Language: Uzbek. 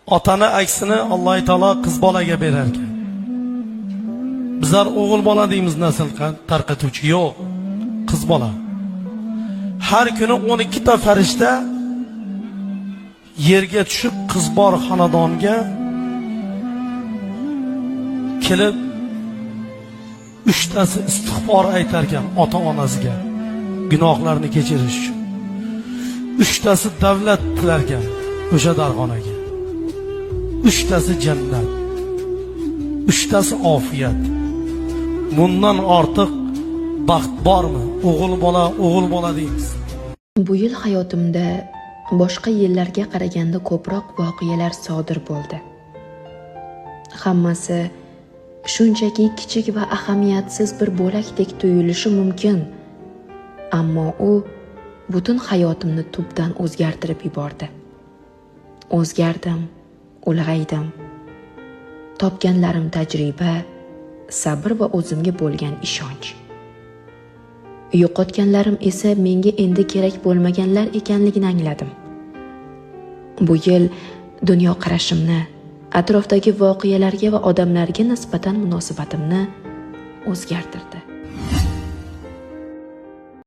Otani aksini Alloh taolo qiz bolaga berar ekan. Bizlar o'g'il bola deymiz nasl tarqatuvchi, yo'q, qiz bola. Har kuni 12 ta farishta yerga tushib qiz bor xonadonga kelib 3 tasi istig'for aytar ekan ota-onasiga gunohlarni kechirish uchun. 3 tasi davlat tilar ekan o'sha darxonaga. 3 tasi jannat. 3 tasi ofiyat. Bundan ortiq baxt bormi? O'g'il bola deymiz. Bu yil hayotimda boshqa yillarga qaraganda ko'proq voqealar sodir bo'ldi. Hammasi shunchaki kichik va ahamiyatsiz bir bo'lakdek tuyulishi mumkin, ammo u butun hayotimni tubdan o'zgartirib yubordi. O'zgardim, ulg'aydim. Topganlarim tajriba, sabr va o'zimga bo'lgan ishonch. Yo'qotganlarim esa menga endi kerak bo'lmaganlar ekanligini angladim. Bu yil dunyoqarashimni, atrofdagi voqealarga va odamlarga nisbatan munosabatimni o'zgartirdi.